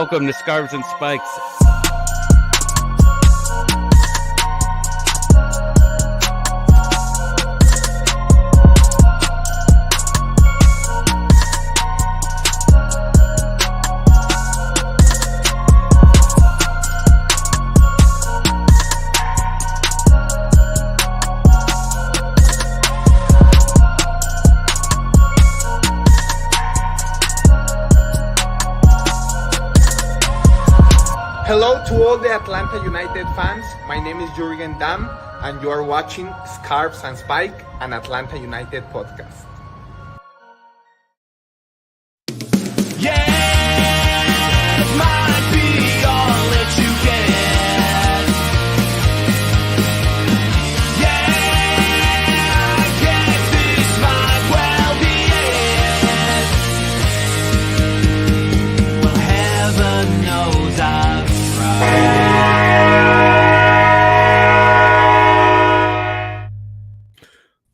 Welcome to Scarves and Spikes. Hello to all the Atlanta United fans. My name is Jurgen Damm, and you are watching Scarves and Spike, an Atlanta United podcast.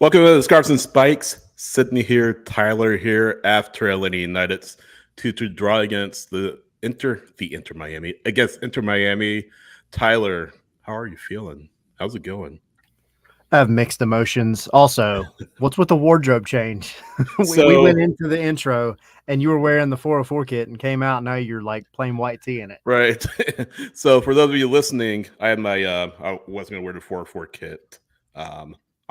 Welcome to the Scarves and Spikes. Sydney here, Tyler here after Atlanta United's 2-2 draw against Inter Miami. Tyler, how are you feeling? How's it going? I have mixed emotions. Also, what's with the wardrobe change? we went into the intro and you were wearing the 404 kit and came out. Now you're like plain white tee in it. Right. So for those of you listening, I had my I wasn't gonna wear the 404 kit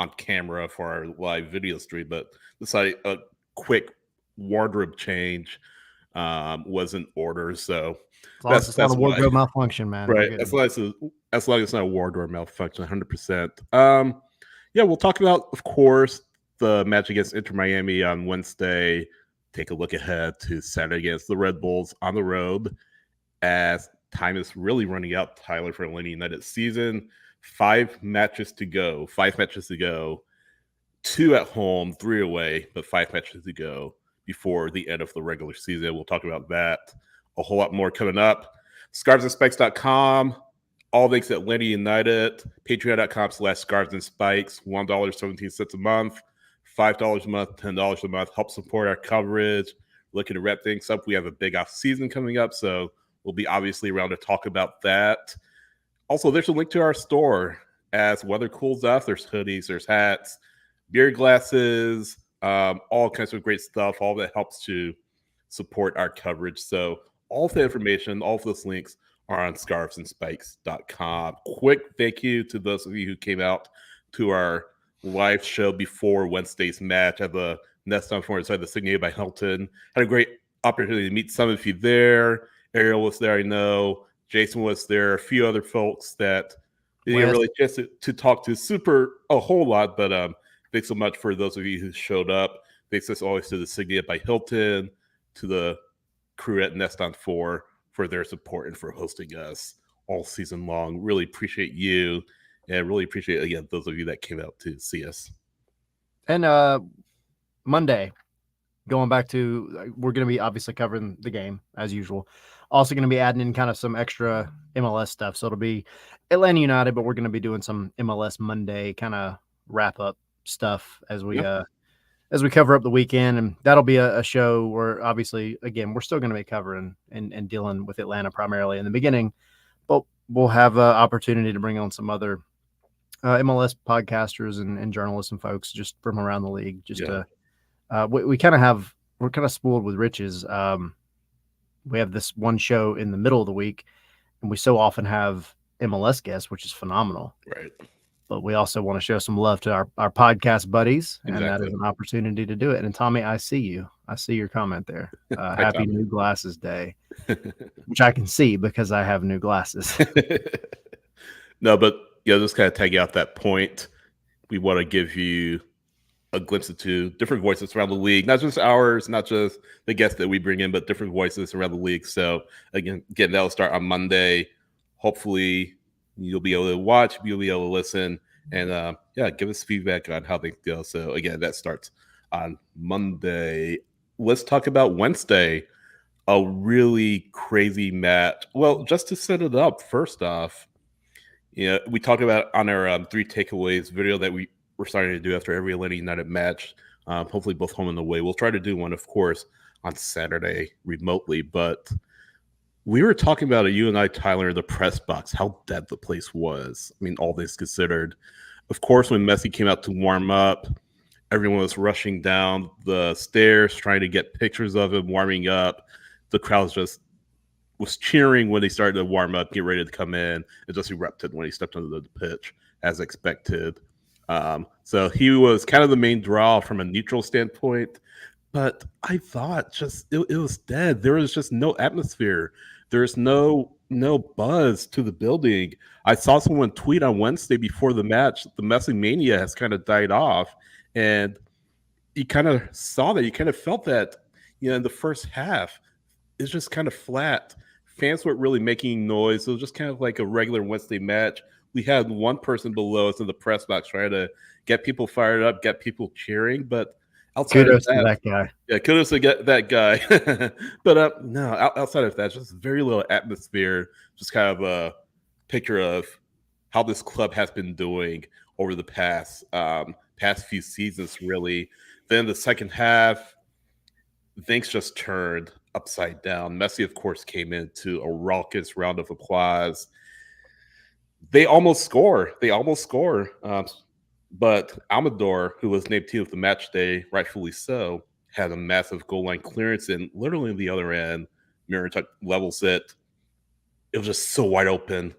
on camera for our live video stream, but decided a quick wardrobe change was in order. So that's not a wardrobe malfunction, man. Right. As long as it's not a wardrobe malfunction, 100%. Yeah, we'll talk about, of course, the match against Inter Miami on Wednesday. Take a look ahead to Saturday against the Red Bulls on the road, as time is really running out, Tyler, for Atlanta United season. 5 matches to go. 2 at home, 3 away, but 5 matches to go before the end of the regular season. We'll talk about that. A whole lot more coming up. ScarvesandSpikes.com. All links at Atlanta United. Patreon.com/ScarvesandSpikes. $1.17 a month. $5 a month, $10 a month. Help support our coverage. Looking to wrap things up. We have a big off season coming up, so we'll be obviously around to talk about that. Also, there's a link to our store. As weather cools off, there's hoodies, there's hats, beer glasses, all kinds of great stuff. All that helps to support our coverage. So all of the information, all of those links are on scarvesandspikes.com. Quick thank you to those of you who came out to our live show before Wednesday's match at the Nest on Four inside the Signature by Hilton. Had a great opportunity to meet some of you there. Ariel was there, I know. Jason was there. A few other folks that didn't really get to talk to a whole lot, but thanks so much for those of you who showed up. Thanks as always to the Signature by Hilton, to the crew at Nest on 4 for their support and for hosting us all season long. Really appreciate you, and really appreciate, again, those of you that came out to see us. And Monday, going back to, we're going to be obviously covering the game as usual. Also going to be adding in kind of some extra MLS stuff. So it'll be Atlanta United, but we're going to be doing some MLS Monday kind of wrap up stuff as we cover up the weekend. And that'll be a show where obviously, again, we're still going to be covering and dealing with Atlanta primarily in the beginning, but we'll have an opportunity to bring on some other MLS podcasters and journalists and folks just from around the league. We're kind of spoiled with riches. We have this one show in the middle of the week, and we so often have MLS guests, which is phenomenal. Right. But we also want to show some love to our podcast buddies, Exactly. And that is an opportunity to do it. And Tommy, I see you. I see your comment there. Happy New Glasses Day, which I can see because I have new glasses. No, but just kind of tagging out that point, we want to give you a glimpse into different voices around the league, not just ours, not just the guests that we bring in, but different voices around the league. So again, that'll start on Monday. Hopefully you'll be able to watch, you'll be able to listen, and give us feedback on how things go. So again, that starts on Monday. Let's talk about Wednesday. A really crazy match. Well, just to set it up, first off, we talked about on our 3 takeaways video that we're starting to do after every Atlanta United match, hopefully both home and away. We'll try to do one, of course, on Saturday remotely, but We were talking about it, you and I, Tyler, in the press box, how dead the place was. I mean, all this considered. Of course, when Messi came out to warm up, everyone was rushing down the stairs trying to get pictures of him warming up. The crowd just was cheering when they started to warm up, get ready to come in. It just erupted when he stepped onto the pitch, as expected. So he was kind of the main draw from a neutral standpoint. But I thought just it was dead. There was just no atmosphere. There's no buzz to the building. I saw someone tweet on Wednesday before the match, the Messi mania has kind of died off, and you kind of saw that. You kind of felt that, in the first half, it's just kind of flat. Fans weren't really making noise. It was just kind of like a regular Wednesday match. We had one person below us in the press box trying to get people fired up, get people cheering, but outside Kudos of to that guy. yeah, kudos to get that guy. But no, outside of that, just very little atmosphere. Just kind of a picture of how this club has been doing over the past few seasons, really. Then the second half, things just turned upside down. Messi, of course, came into a raucous round of applause. They almost score. But Amador, who was named team of the match day, rightfully so, had a massive goal line clearance, and literally the other end, Mirotic levels it. It was just so wide open.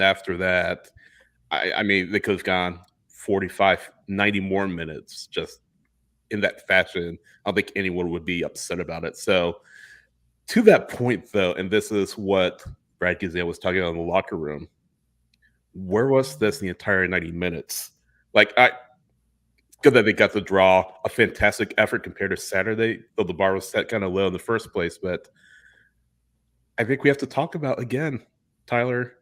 After that. I mean, they could have gone 45, 90 more minutes just in that fashion. I don't think anyone would be upset about it. So to that point, though, and this is what Brad Gazelle was talking about in the locker room, where was this the entire 90 minutes? It's good that they got the draw, a fantastic effort compared to Saturday, though the bar was set kind of low in the first place. But I think we have to talk about, again, Tyler,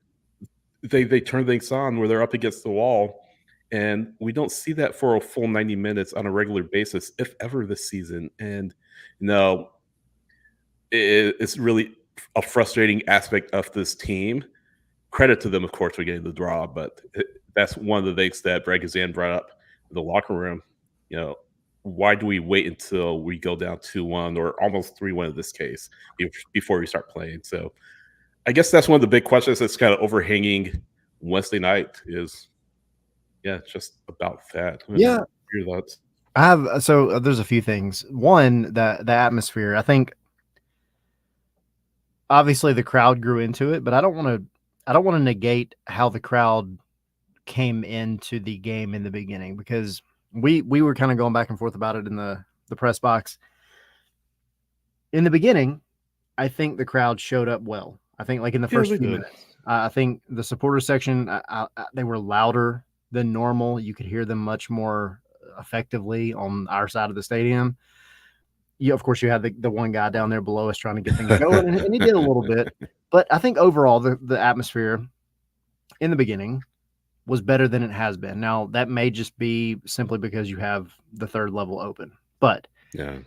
they turn things on where they're up against the wall, and we don't see that for a full 90 minutes on a regular basis, if ever, this season. And it's really a frustrating aspect of this team. Credit to them, of course, for getting the draw, but that's one of the things that Brad Gazan brought up in the locker room. Why do we wait until we go down 2-1 or almost 3-1 in this case before we start playing? So I guess that's one of the big questions that's kind of overhanging Wednesday night is, just about that. Yeah. Your thoughts? There's a few things. One, the atmosphere. I think obviously the crowd grew into it, but I don't want to negate how the crowd came into the game in the beginning, because we were kind of going back and forth about it in the press box. In the beginning, I think the crowd showed up well. I think like in the first few minutes, I think the supporter section, they were louder than normal. You could hear them much more effectively on our side of the stadium. Of course, you had the one guy down there below us trying to get things going, and he did a little bit. But I think overall, the atmosphere in the beginning was better than it has been. Now, that may just be simply because you have the third level open. But there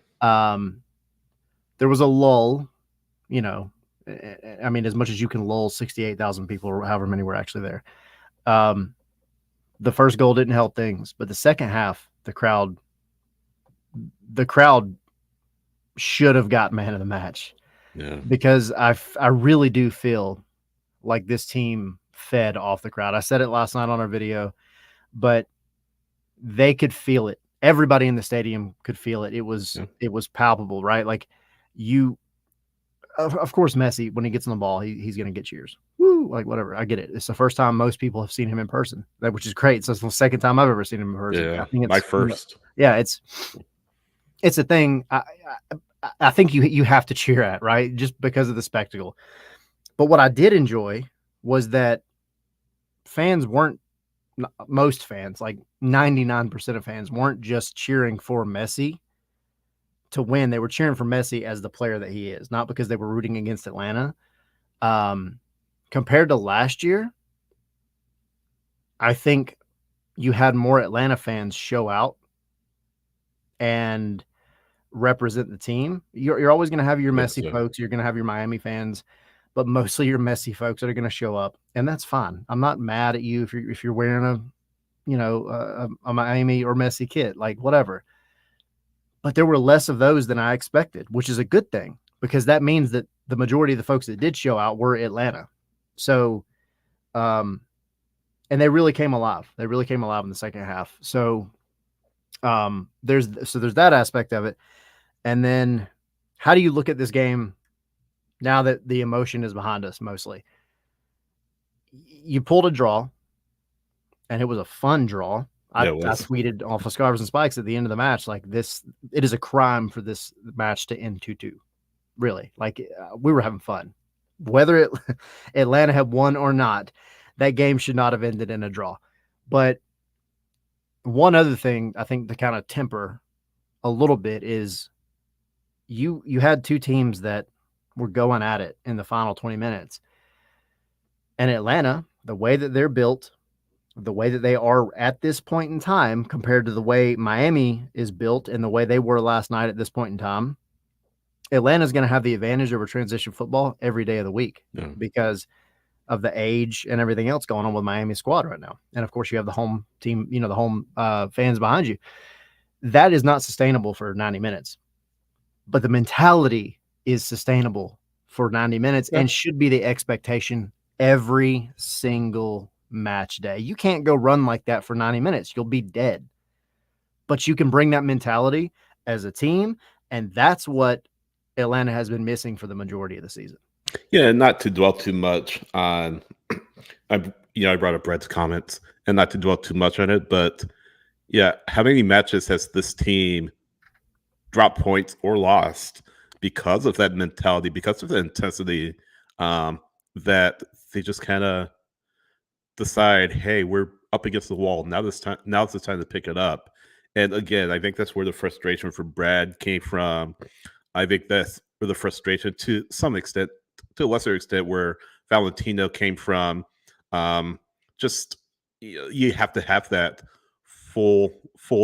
was a lull, I mean, as much as you can lull 68,000 people or however many were actually there. The first goal didn't help things, but the second half, the crowd should have got man of the match. Yeah. Because I really do feel like this team fed off the crowd. I said it last night on our video, but they could feel it. Everybody in the stadium could feel it. It was palpable, right? Like of course, Messi, when he gets on the ball, he's going to get cheers. Woo, like whatever. I get it. It's the first time most people have seen him in person, which is great. So it's the second time I've ever seen him in person. Yeah, I think it's my first. It's a thing. I think you have to cheer at, right? Just because of the spectacle. But what I did enjoy was that most fans, like 99% of fans, weren't just cheering for Messi to win. They were cheering for Messi as the player that he is, not because they were rooting against Atlanta. Compared to last year, I think you had more Atlanta fans show out and represent the team. You're always going to have your Messi folks. You're going to have your Miami fans, but mostly your Messi folks that are going to show up, and that's fine. I'm not mad at you if you're wearing a Miami or Messi kit, like whatever. But there were less of those than I expected, which is a good thing, because that means that the majority of the folks that did show out were Atlanta. So, and they really came alive. They really came alive in the second half. So, there's that aspect of it. And then how do you look at this game now that the emotion is behind us mostly? You pulled a draw, and it was a fun draw. I tweeted off of Scarves and Spikes at the end of the match, like, it is a crime for this match to end 2-2. Really, like, we were having fun. Whether Atlanta had won or not, that game should not have ended in a draw. But one other thing I think to kind of temper a little bit is you had two teams that were going at it in the final 20 minutes. And Atlanta, the way that they're built, the way that they are at this point in time compared to the way Miami is built and the way they were last night at this point in time, Atlanta's going to have the advantage over transition football every day of the week because of the age and everything else going on with Miami's squad right now. And of course you have the home team, the home fans behind you. That is not sustainable for 90 minutes, but the mentality is sustainable for 90 minutes and should be the expectation every single match day. You can't go run like that for 90 minutes. You'll be dead, but you can bring that mentality as a team. And that's what Atlanta has been missing for the majority of the season. Yeah, not to dwell too much on, I brought up Brett's comments, and not to dwell too much on it, but yeah, how many matches has this team dropped points or lost because of that mentality, because of the intensity, that they just kind of decide, hey, we're up against the wall. Now's the time to pick it up. And again, I think that's where the frustration for Brad came from. I think that's where the frustration, to some extent, to a lesser extent, where Valentino came from. Just you have to have that full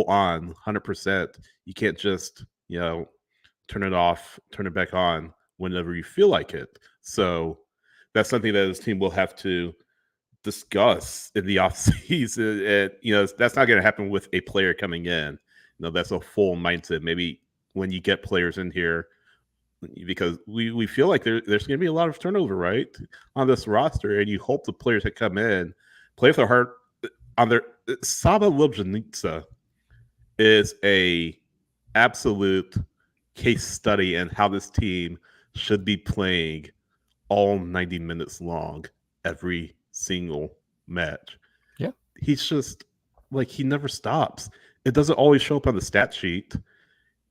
on 100%. You can't just turn it off, turn it back on whenever you feel like it. So that's something that this team will have to discuss in the offseason. And that's not going to happen with a player coming in. That's a full mindset. Maybe when you get players in here, because we feel like there's going to be a lot of turnover, right, on this roster, and you hope the players that come in play with their heart on their. Saba Ljubinica is a absolute case study in how this team should be playing all 90 minutes long, every single match. Yeah, he's just like, he never stops. It doesn't always show up on the stat sheet.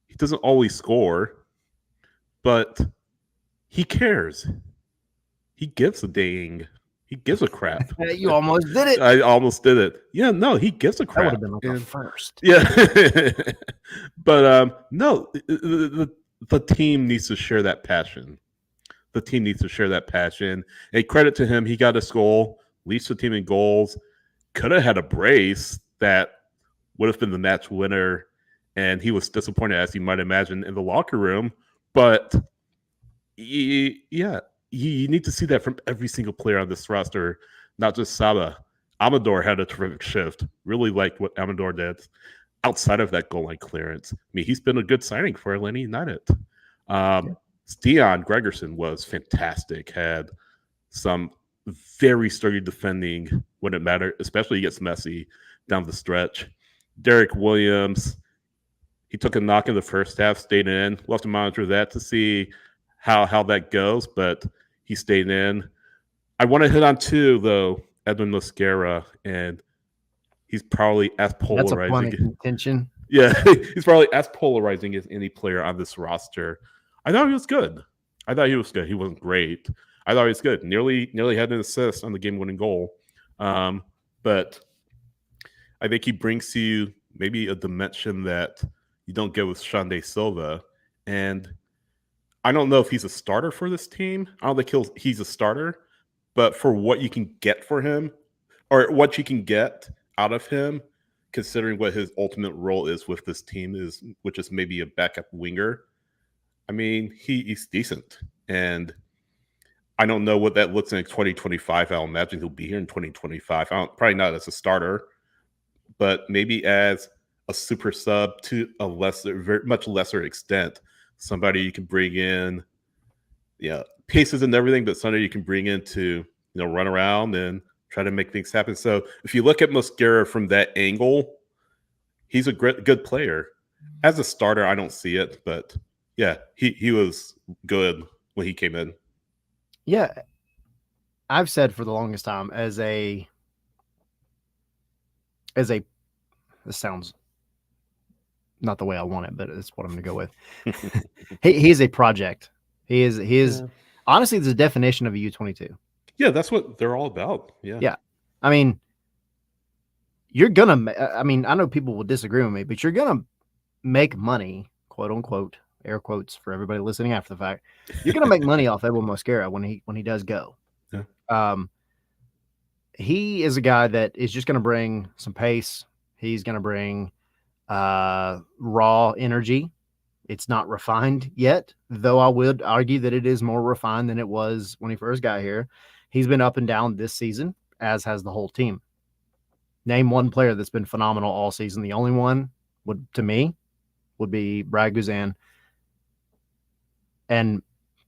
He doesn't always score, but he cares. He gives a crap. You almost did it. I almost did it. Yeah, no, he gives a crap. That would have been like the first. Yeah. But no, the team needs to share that passion. The team needs to share that passion. A credit to him, he got his goal, leads the team in goals, could have had a brace that would have been the match winner, and he was disappointed, as you might imagine, in the locker room. But you need to see that from every single player on this roster, not just Saba. Amador had a terrific shift. Really liked what Amador did outside of that goal line clearance. I mean, he's been a good signing for Atlanta United. Stian Gregerson was fantastic. Had some very sturdy defending when it mattered, especially against Messi down the stretch. Derek Williams, he took a knock in the first half, stayed in. We'll have to monitor that to see how that goes, but he stayed in. I want to hit on two, though, Edwin Mosquera, and he's probably as polarizing. That's a point of contention. Yeah, he's probably as polarizing as any player on this roster. I thought he was good. He wasn't great. I thought he was good. Nearly had an assist on the game-winning goal. But I think he brings to you maybe a dimension that you don't get with Xande Silva. And I don't know if he's a starter for this team. I don't think he's a starter. But for what you can get for him, or what you can get out of him, considering what his ultimate role is with this team which is maybe a backup winger, I mean, he's decent. And I don't know what that looks like in 2025. I'll imagine he'll be here in 2025. Probably not as a starter, but maybe as a super sub to a much lesser extent. Somebody you can bring in, paces and everything, but somebody you can bring in to run around and try to make things happen. So if you look at Mosquera from that angle, he's a good player. As a starter, I don't see it, but yeah, he was good when he came in. Yeah, I've said for the longest time this sounds not the way I want it, but it's what I'm going to go with. He's a project. He is honestly the definition of a U22. Yeah, that's what they're all about. Yeah. I mean, I know people will disagree with me, but you're gonna make money, quote unquote, air quotes for everybody listening after the fact. You're gonna make money off Edwin Mosquera when he does go. Yeah. He is a guy that is just gonna bring some pace. He's gonna bring raw energy. It's not refined yet, though I would argue that it is more refined than it was when he first got here. He's been up and down this season, as has the whole team. Name one player that's been phenomenal all season. The only one would be Brad Guzan, and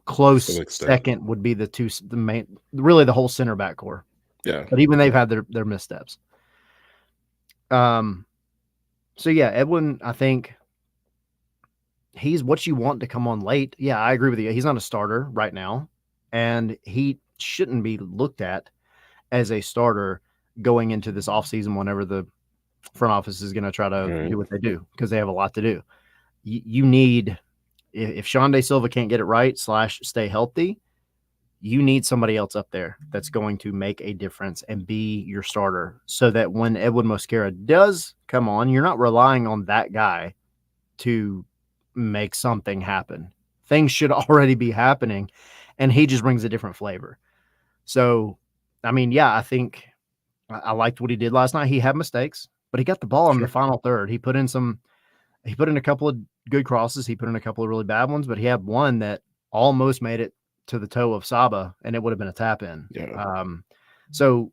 close second would be the whole center back core. Yeah, but even they've had their missteps. So yeah, Edwin, I think he's what you want to come on late. Yeah, I agree with you. He's not a starter right now, and he shouldn't be looked at as a starter going into this offseason whenever the front office is going to try to do what they do, because they have a lot to do. You need, if Sean De Silva can't get it right / stay healthy, you need somebody else up there that's going to make a difference and be your starter, so that when Edwin Mosquera does come on, you're not relying on that guy to make something happen. Things should already be happening, and he just brings a different flavor. So, I mean, yeah, I think I liked what he did last night. He had mistakes, but he got the ball in the final third. He put in a couple of good crosses. He put in a couple of really bad ones, but he had one that almost made it to the toe of Saba, and it would have been a tap in. Yeah. So,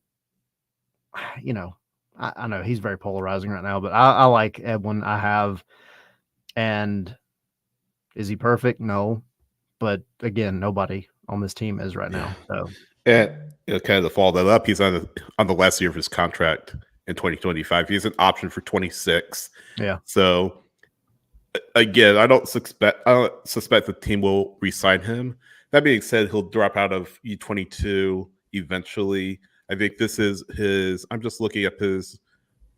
I know he's very polarizing right now, but I like Edwin. I have, and is he perfect? No, but again, nobody on this team is right now. So, and kind of to follow that up, he's on the last year of his contract in 2025. He has an option for 26. Yeah. So again, I don't suspect the team will re-sign him. That being said, he'll drop out of U22 eventually. I think this is his. I'm just looking at his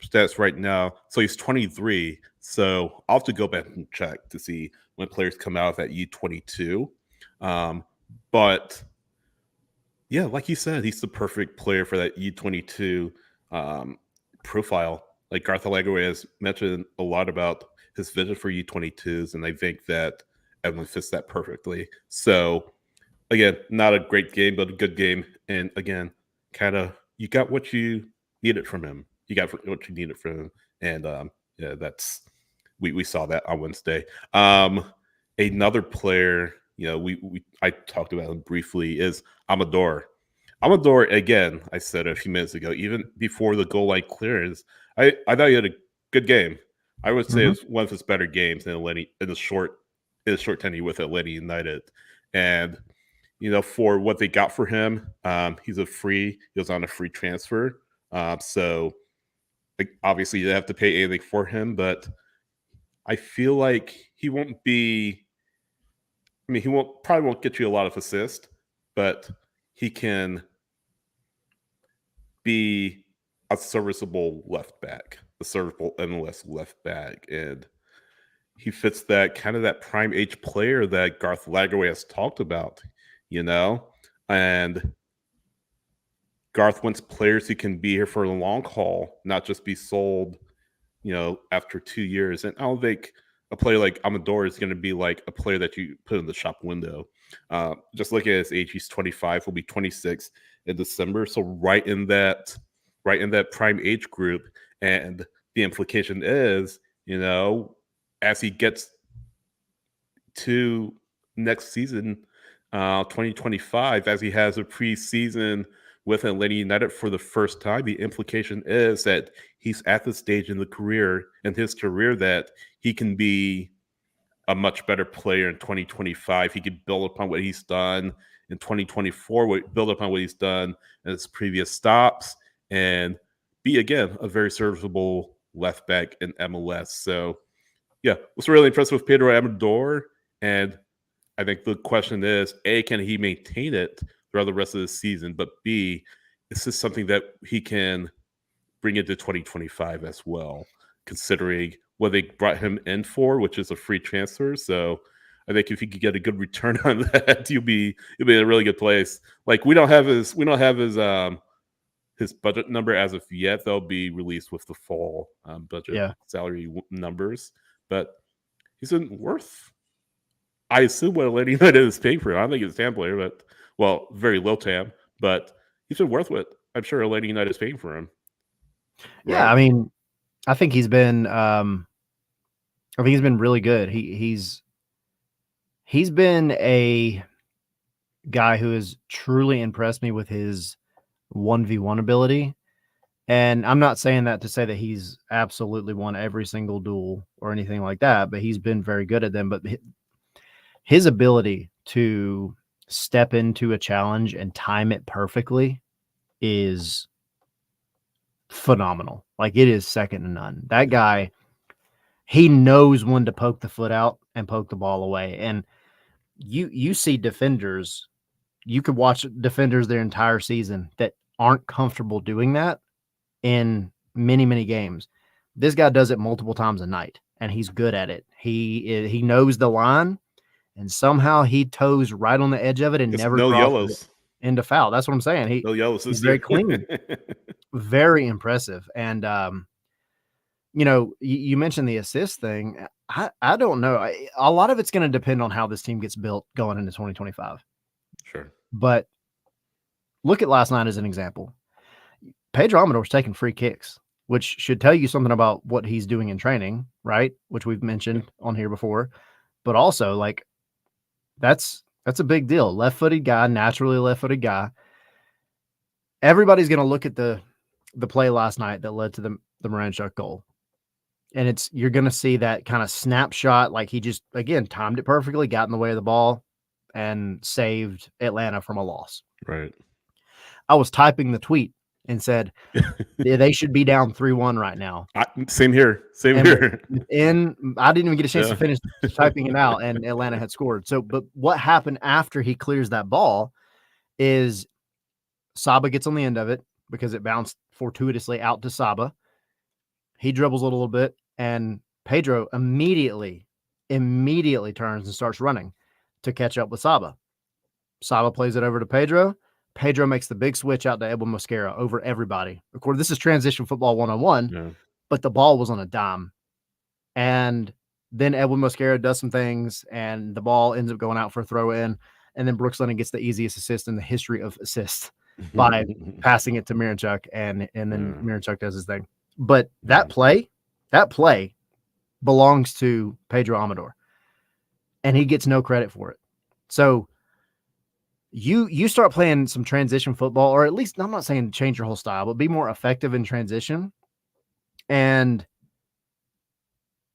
stats right now. So he's 23. So I'll have to go back and check to see when players come out of that U22. But yeah, like you said, he's the perfect player for that U22 profile. Like Garth Allegro has mentioned a lot about his vision for U22s, and I think that Edwin fits that perfectly. So again, not a great game, but a good game. And again, kind of you got what you needed from him. You got what you needed from him, and yeah, that's we saw that on Wednesday. Another player, I talked about him briefly, is Amador. Amador, again, I said a few minutes ago, even before the goal line clearance, I thought he had a good game. I would say it's one of his better games in the short tenure with Atlanta United. And for what they got for him, he was on a free transfer. So obviously you have to pay anything for him, but I feel like he won't be. I mean, probably won't get you a lot of assists, but he can be a serviceable left back, a serviceable MLS left back, and he fits that prime age player that Garth Lagerwey has talked about, and Garth wants players who can be here for the long haul, not just be sold, after 2 years. And I don't think a player like Amador is going to be like a player that you put in the shop window. Just looking at his age, he's 25, will be 26 in December. So right in that prime age group. And the implication is, as he gets to next season, 2025, as he has a preseason with Atlanta United for the first time, the implication is that he's at the stage in his career that he can be a much better player in 2025. He could build upon what he's done in 2024, build upon what he's done in his previous stops, and be, again, a very serviceable left back in MLS. So, yeah, was really impressed with Pedro Amador. And I think the question is, A, can he maintain it throughout the rest of the season? But B, is this something that he can bring into 2025 as well, considering what they brought him in for, which is a free transfer. So I think if you could get a good return on that, you'll be in a really good place. Like we don't have his budget number as of yet. They'll be released with the fall budget salary numbers, but he's been worth, I assume, what Atlanta United is paying for him. I don't think he's a TAM player, but very low TAM, but he's been worth what I'm sure Atlanta United is paying for him. Yeah, right? I mean, I think he's been really good. He's been a guy who has truly impressed me with his 1v1 ability. And I'm not saying that to say that he's absolutely won every single duel or anything like that, but he's been very good at them. But his ability to step into a challenge and time it perfectly is phenomenal. Like, it is second to none. That guy, he knows when to poke the foot out and poke the ball away. And you see defenders, you could watch defenders their entire season that aren't comfortable doing that in many, many games. This guy does it multiple times a night, and he's good at it. He knows the line, and somehow he toes right on the edge of it and never no yellows into foul. That's what I'm saying. No yellows. He's very clean, very impressive. And you mentioned the assist thing. I don't know. A lot of it's going to depend on how this team gets built going into 2025. Sure, but look at last night as an example. Pedro Amador's taking free kicks, which should tell you something about what he's doing in training, right? Which we've mentioned on here before. But also, like, that's a big deal. Left-footed guy, naturally left-footed guy. Everybody's going to look at the play last night that led to the Miranchuk goal. And you're going to see that kind of snapshot, like he just, again, timed it perfectly, got in the way of the ball, and saved Atlanta from a loss. Right. I was typing the tweet and said they should be down 3-1 right now. Same here. And I didn't even get a chance to finish typing it out, and Atlanta had scored. So, but what happened after he clears that ball is Saba gets on the end of it because it bounced fortuitously out to Saba. He dribbles a little bit, and Pedro immediately turns and starts running to catch up with Saba. Saba plays it over to Pedro. Pedro makes the big switch out to Abel Mosquera over everybody. Of course, this is transition football 101, but the ball was on a dime. And then Abel Mosquera does some things, and the ball ends up going out for a throw in. And then Brooks Lennon gets the easiest assist in the history of assists by passing it to Miranchuk, and then Miranchuk does his thing. But that play belongs to Pedro Amador, and he gets no credit for it. So you start playing some transition football, or at least, I'm not saying change your whole style, but be more effective in transition. And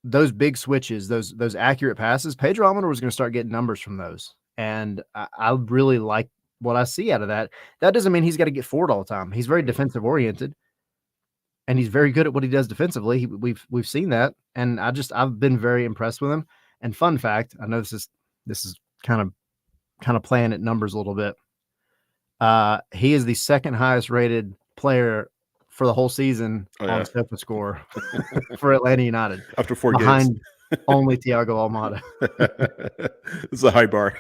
those big switches, those accurate passes, Pedro Amador was going to start getting numbers from those. And I really like what I see out of that. That doesn't mean he's got to get forward all the time. He's very defensive oriented, and he's very good at what he does defensively. We've seen that, and I've been very impressed with him. And fun fact, I know this is kind of playing at numbers a little bit. He is the second highest rated player for the whole season on SofaScore for Atlanta United after 4 behind games. Only Thiago Almada. It's a high bar.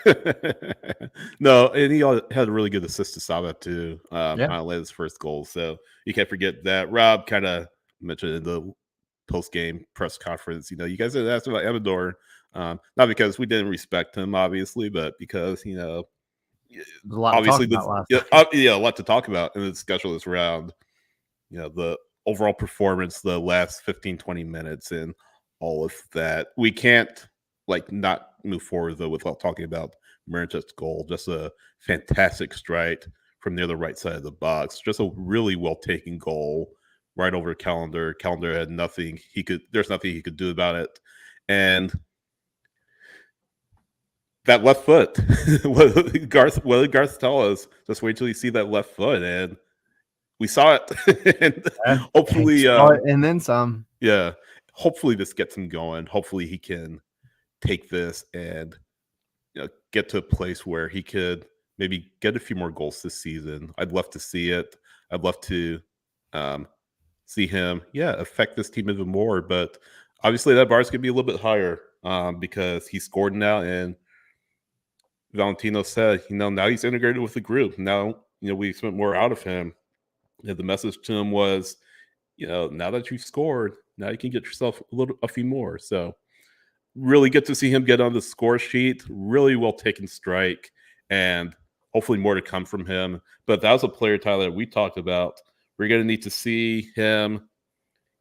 No, and he had a really good assist to Saba too. On Atlanta's first goal, so you can't forget that. Rob kind of mentioned in the post-game press conference, you guys had asked about Amador, not because we didn't respect him, obviously, but because obviously a lot to talk about in the discussion this round. The overall performance, the last 15-20 minutes, and all of that. We can't not move forward though without talking about Miranchuk's goal. Just a fantastic strike from near the right side of the box. Just a really well taken goal right over Calendar. Calendar had there's nothing he could do about it. And that left foot. What did Garth tell us? Just wait till you see that left foot, and we saw it. And Yeah. hopefully, And then some. yeah, hopefully this gets him going. Hopefully he can take this and get to a place where he could maybe get a few more goals this season. I'd love to see it. I'd love to um, see him, affect this team even more. But obviously, that bar is going to be a little bit higher because he scored now, and Valentino said, now he's integrated with the group. Now, we expect more out of him. And the message to him was, now that you've scored, now you can get yourself a few more. So really good to see him get on the score sheet. Really well taken strike, and hopefully more to come from him. But that was a player, Tyler, that we talked about. We're going to need to see him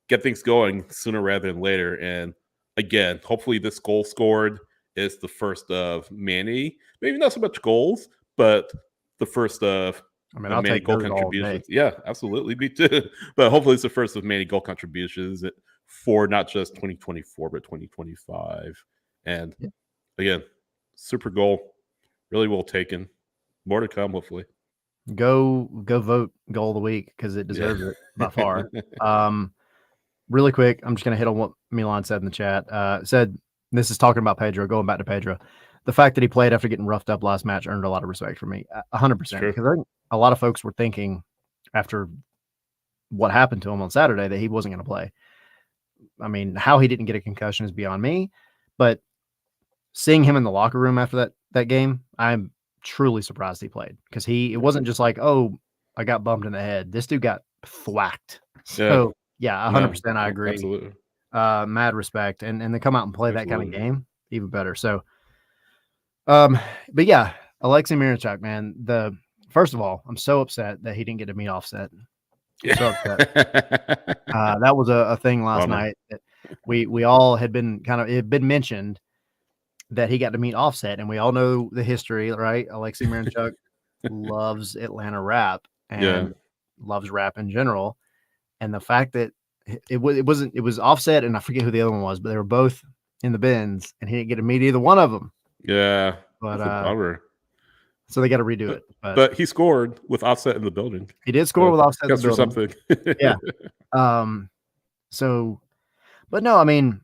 get things going sooner rather than later. And again, hopefully this goal scored is the first of many, maybe not so much goals, but the first of I'll many take goal those all contributions. day. Yeah, absolutely. Me too. But hopefully it's the first of many goal contributions for not just 2024, but 2025. And again, super goal. Really well taken. More to come, hopefully. Go vote goal of the week because it deserves it by far. Really quick, I'm just going to hit on what Milan said in the chat. Said, this is talking about Pedro, going back to Pedro. The fact that he played after getting roughed up last match earned a lot of respect from me. 100%. Because I think a lot of folks were thinking after what happened to him on Saturday that he wasn't going to play. I mean, how he didn't get a concussion is beyond me. But seeing him in the locker room after that game, I'm truly surprised he played. Because it wasn't just like, oh, I got bumped in the head. This dude got thwacked. So, yeah, 100% I agree. Absolutely. Mad respect. And to come out and play that kind of game, even better. So, but yeah, Alexei Miranchuk, man, first of all, I'm so upset that he didn't get to meet Offset. I'm so upset. That was a thing last night that we all had been it had been mentioned that he got to meet Offset, and we all know the history, right? Alexei Miranchuk loves Atlanta rap and loves rap in general. And the fact that it was Offset, and I forget who the other one was, but they were both in the bins, and he didn't get to meet either one of them. Yeah, but that's a bummer. So they got to redo it. But he scored with Offset in the building. He did score with Offset in the building. Something. Yeah. So, but no, I mean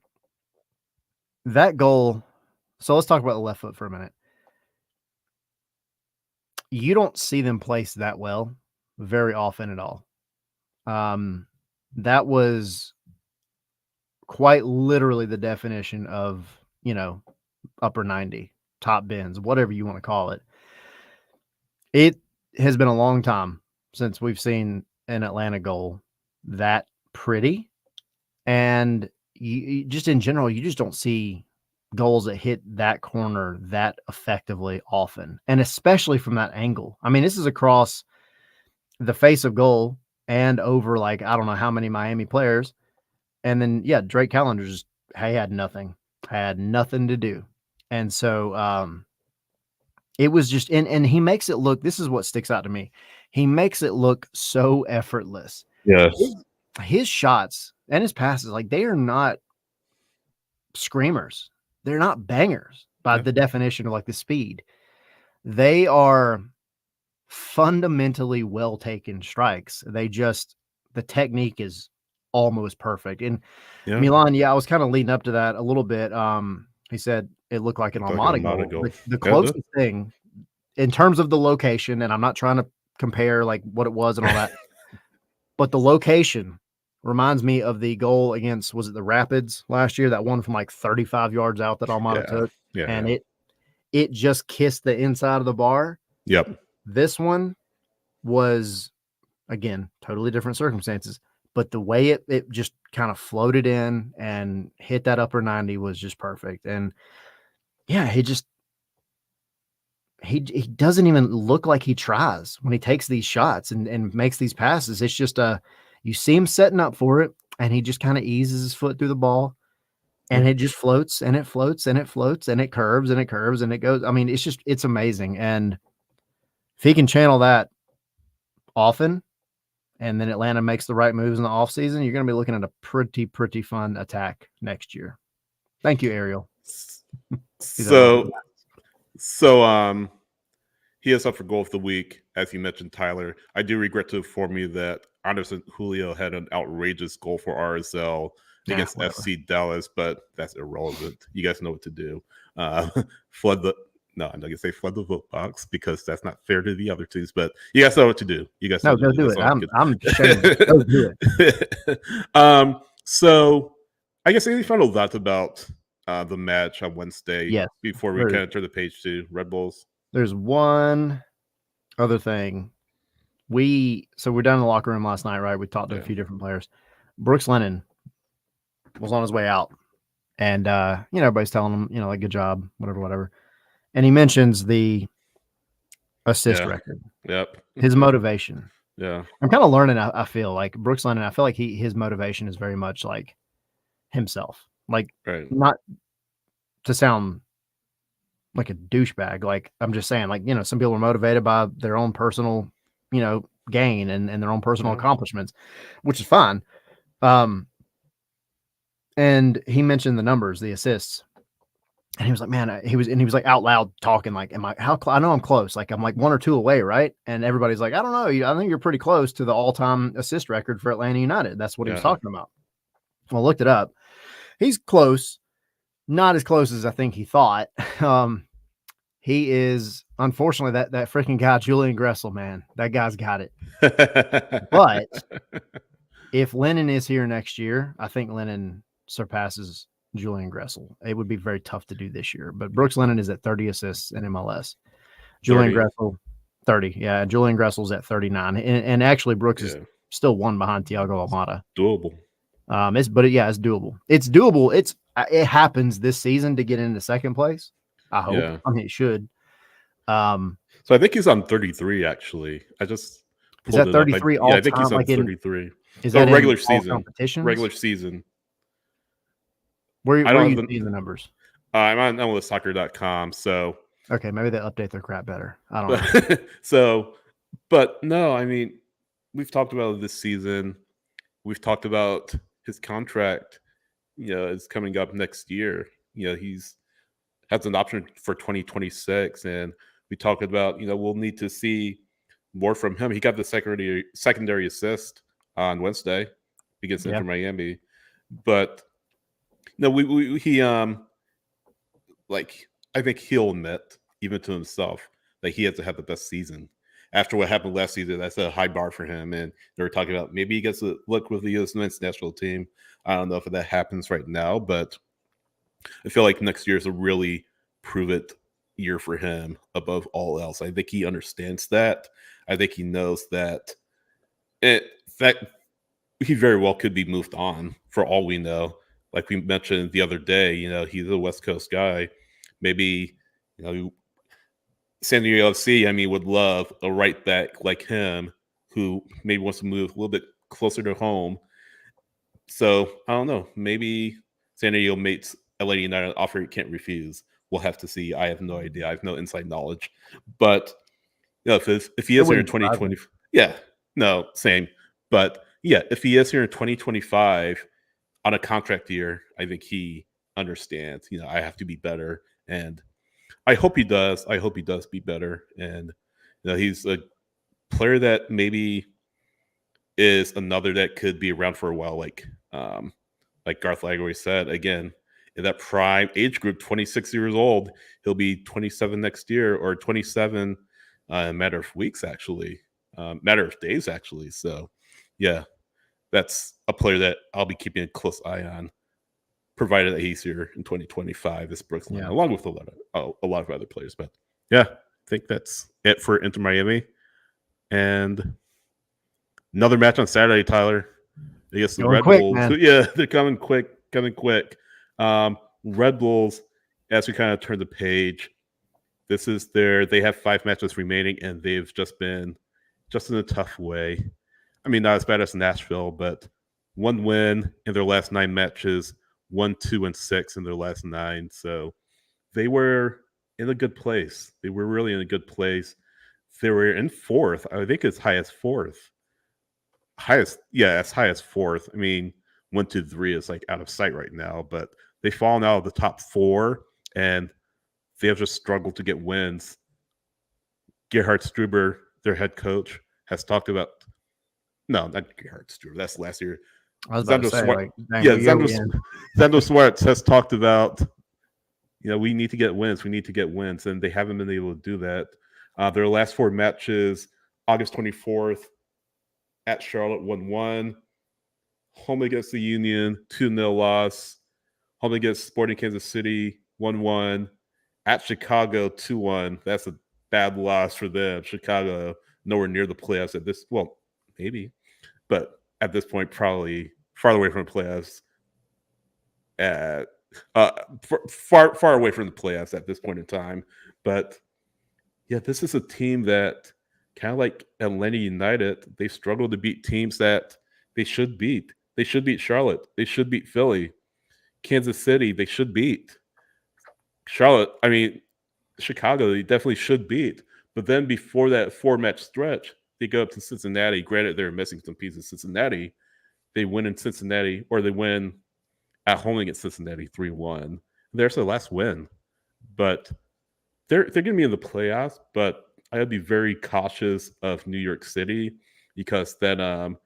that goal. So let's talk about the left foot for a minute. You don't see them placed that well very often at all. That was quite literally the definition of, upper 90, top bins, whatever you want to call it. It has been a long time since we've seen an Atlanta goal that pretty. And you just in general, you just don't see goals that hit that corner that effectively often, and especially from that angle. I mean, this is across the face of goal and over I don't know how many Miami players. And then, Drake Callender had nothing to do. And so it was just, and he makes it look, this is what sticks out to me. He makes it look so effortless. Yes. His shots and his passes, they are not screamers. They're not bangers by the definition of the speed. They are fundamentally well taken strikes. The technique is almost perfect. And Milan, I was kind of leading up to that a little bit. He said it looked like an Almada goal. The closest thing in terms of the location, and I'm not trying to compare what it was and all that, but the location reminds me of the goal against, was it the Rapids last year? That one from 35 yards out that Almada took. Yeah. And it just kissed the inside of the bar. Yep. This one was, again, totally different circumstances, but the way it just kind of floated in and hit that upper 90 was just perfect. And he doesn't even look like he tries when he takes these shots and makes these passes. It's just you see him setting up for it, and he just kind of eases his foot through the ball, and it just floats and it floats and it floats and it curves and it curves and it goes. I mean, it's amazing. And if he can channel that often, and then Atlanta makes the right moves in the offseason, you're going to be looking at a pretty fun attack next year. Thank you, Ariel. So So he is up for goal of the week, as you mentioned, Tyler. I do regret to inform you that Anderson Julio had an outrageous goal for RSL against Whatever. FC Dallas, but that's irrelevant. You guys know what to do. Uh, flood the no, I'm not gonna say flood the vote box because that's not fair to the other teams. But you guys know what to do. You guys know No, what go to do That's it. all I'm shameless. Go do it. So I guess any final thoughts about the match on Wednesday Yes. before we kind of turn the page to Red Bulls? There's one other thing. We're down in the locker room last night, right? We talked to a few different players. Brooks Lennon was on his way out, and everybody's telling him, like, good job, whatever. And he mentions the assist record. Yep. His motivation. Yeah. I'm kind of learning. I feel like Brooks Lennon. I feel like his motivation is very much like himself. Like, not to sound like a douchebag. Like, I'm just saying, like, some people are motivated by their own personal, gain and their own personal accomplishments, which is fine. And he mentioned the numbers, the assists, and he was like, man, he was like out loud talking, like, I know I'm close. Like, I'm like 1 or 2 away. Right. And everybody's like, I don't know. I think you're pretty close to the all-time assist record for Atlanta United. That's what he was talking about. Well, I looked it up. He's close, not as close as I think he thought. He is, unfortunately, that freaking guy, Julian Gressel, man, that guy's got it. But if Lennon is here next year, I think Lennon surpasses Julian Gressel. It would be very tough to do this year. But Brooks Lennon is at 30 assists in MLS. Julian Gressel, 30. Yeah, Julian Gressel's at 39. And actually, Brooks is still 1 behind Thiago Almada. Doable. It's doable. It's doable. It happens this season to get into second place. I hope. Yeah. I mean, it should. So I think he's on 33. Actually, I just is that 33 all time? I think he's on 33. Is that regular season? Competitions? Regular season. Where are you seeing the numbers? I'm on MLSsoccer.com. So okay, maybe they update their crap better. I don't know. So, but no, I mean, we've talked about this season. We've talked about his contract. Is coming up next year. He's has an option for 2026, and we talked about we'll need to see more from him. He got the secondary assist on Wednesday against Inter Miami, but he I think he'll admit even to himself that he has to have the best season. After what happened last season, that's a high bar for him, and they were talking about maybe he gets a look with the U.S. men's national team. I don't know if that happens right now, but I feel like next year is a really prove it year for him above all else. I think he understands that. I think he knows that he very well could be moved on for all we know. Like we mentioned the other day, he's a West Coast guy. Maybe, San Diego FC, would love a right back like him who maybe wants to move a little bit closer to home. So I don't know. Maybe San Diego makes LA United an offer he can't refuse. We'll have to see. I have no idea. I have no inside knowledge. But if he is here in 2020, same. But if he is here in 2025 on a contract year, I think he understands. I have to be better, and I hope he does. I hope he does be better. And he's a player that maybe is another that could be around for a while, like Garth Lagoy said. Again, in that prime age group, 26 years old, he'll be 27 next year, or 27 in a matter of weeks, actually, matter of days, actually. So, that's a player that I'll be keeping a close eye on, provided that he's here in 2025. This Brooks Lennon, along with a lot of other players. But I think that's it for Inter Miami. And another match on Saturday, Tyler. I guess the Red Bulls. Man. They're coming quick. Red Bulls, as we kind of turn the page, they have 5 matches remaining, and they've just been in a tough way. Not as bad as Nashville, but 1 win in their last 9 matches, 1, 2, and 6 in their last 9. So they were in a good place. They were really in a good place. They were in 4th. I think as high as 4th. As high as 4th. 1, 2, 3 is like out of sight right now, but they've fallen out of the top 4, and they have just struggled to get wins. Gerhard Struber, their head coach, has talked about not Gerhard Struber. That's last year. I was about to Xander say, Schwartz, like, dang, yeah, what year we in? Xander Schwartz has talked about, we need to get wins. We need to get wins, and they haven't been able to do that. Their last 4 matches, August 24th at Charlotte 1-1, home against the Union 2-0 loss, home against Sporting Kansas City 1-1, at Chicago 2-1. That's a bad loss for them. Chicago nowhere near the playoffs at this. Well, maybe, but at this point, probably farther away from the playoffs. Far away from the playoffs at this point in time. But yeah, this is a team that kind of like Atlanta United. They struggle to beat teams that they should beat. They should beat Charlotte. They should beat Philly. Kansas City, they should beat. Charlotte, Chicago, they definitely should beat. But then before that 4-match stretch, they go up to Cincinnati. Granted, they're missing some pieces. Cincinnati, they win in Cincinnati, or they win at home against Cincinnati 3-1. There's their last win. But they're going to be in the playoffs, but I would be very cautious of New York City because then,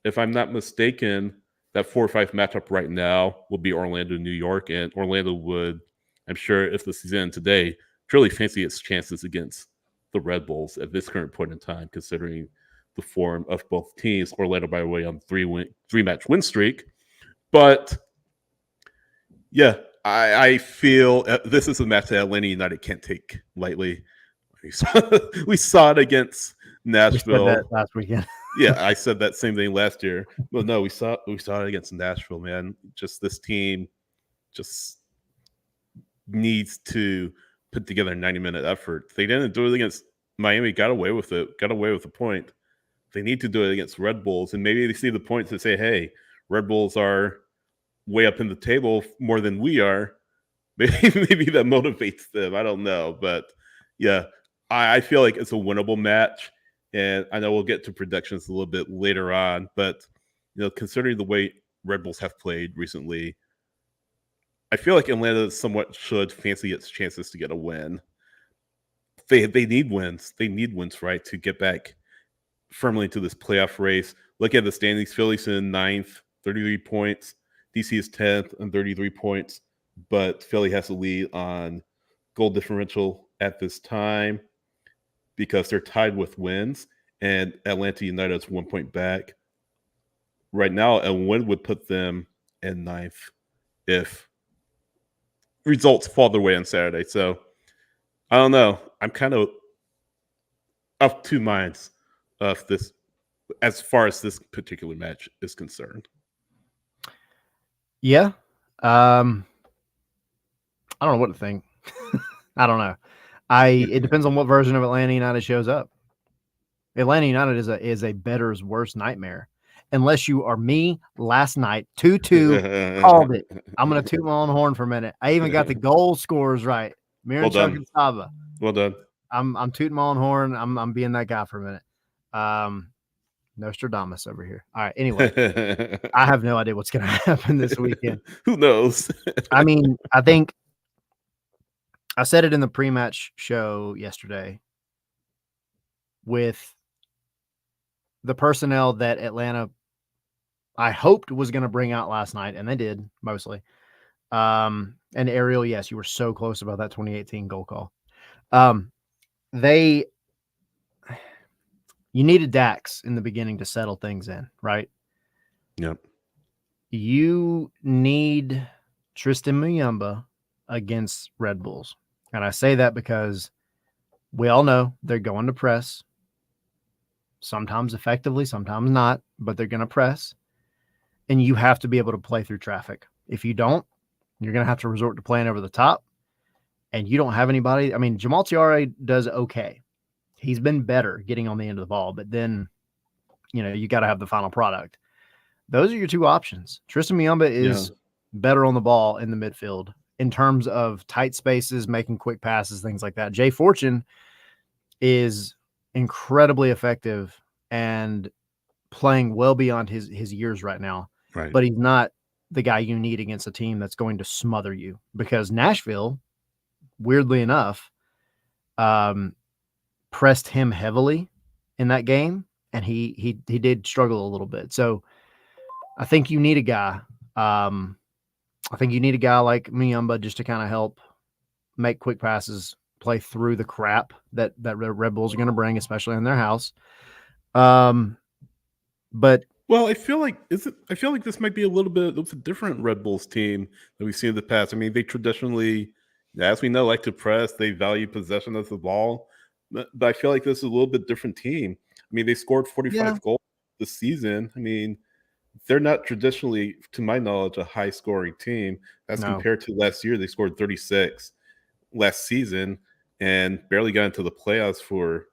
if I'm not mistaken, that 4 or 5 matchup right now will be Orlando, New York, and Orlando would, I'm sure, if the season today, truly fancy its chances against the Red Bulls at this current point in time, considering the form of both teams. Orlando, by the way, on 3-match win streak, but yeah, I feel this is a match that Atlanta United can't take lightly. We saw it against Nashville. We said that last weekend. Yeah, I said that same thing last year. But no, we saw it against Nashville, man. Just this team just needs to put together a 90-minute effort. They didn't do it against Miami, got away with it, got away with the point. They need to do it against Red Bulls, and maybe they see the points and say, hey, Red Bulls are way up in the table more than we are. Maybe that motivates them. I don't know. But yeah, I feel like it's a winnable match. And I know we'll get to predictions a little bit later on. But, considering the way Red Bulls have played recently, I feel like Atlanta somewhat should fancy its chances to get a win. They need wins. They need wins, right, to get back firmly into this playoff race. Look at the standings. Philly's in 9th, 33 points. DC is 10th and 33 points, but Philly has the lead on goal differential at this time because they're tied with wins, and Atlanta United's 1 point back. Right now, a win would put them in 9th if results fall their way on Saturday. So, I don't know. I'm kind of of 2 minds of this as far as this particular match is concerned. Yeah. I don't know what to think. I don't know. It depends on what version of Atlanta United shows up. Atlanta United is a bettor's worst nightmare. Unless you are me last night, 2-2, called it. I'm going to toot my own horn for a minute. I even got the goal scores right. Miranchuk and Saba. Well done. I'm tooting my own horn. I'm being that guy for a minute. Nostradamus over here. All right. Anyway, I have no idea what's going to happen this weekend. Who knows? I think I said it in the pre-match show yesterday with the personnel that Atlanta, I hoped was going to bring out last night, and they did mostly. And Ariel, yes, you were so close about that 2018 goal call. You needed Dax in the beginning to settle things in, right? Yep. You need Tristan Muyumba against Red Bulls. And I say that because we all know they're going to press. Sometimes effectively, sometimes not, but they're going to press. And you have to be able to play through traffic. If you don't, you're going to have to resort to playing over the top. And you don't have anybody. Jamal Tiare does okay. He's been better getting on the end of the ball, but then, you got to have the final product. Those are your 2 options. Tristan Muyumba is better on the ball in the midfield in terms of tight spaces, making quick passes, things like that. Jay Fortune is incredibly effective and playing well beyond his years right now. Right. But he's not the guy you need against a team that's going to smother you, because Nashville weirdly enough, pressed him heavily in that game, and he did struggle a little bit. So I think you need a guy. I think you need a guy like Miyamba just to kind of help make quick passes, play through the crap that Red Bulls are going to bring, especially in their house. But well, I feel like this might be a little bit of a different Red Bulls team that we've seen in the past. I mean, they traditionally, as we know, like to press. They value possession of the ball, but I feel like this is a little bit different team. I mean, they scored 45 goals this season. I mean, they're not traditionally, to my knowledge, a high-scoring team. As compared to last year, they scored 36 last season and barely got into the playoffs for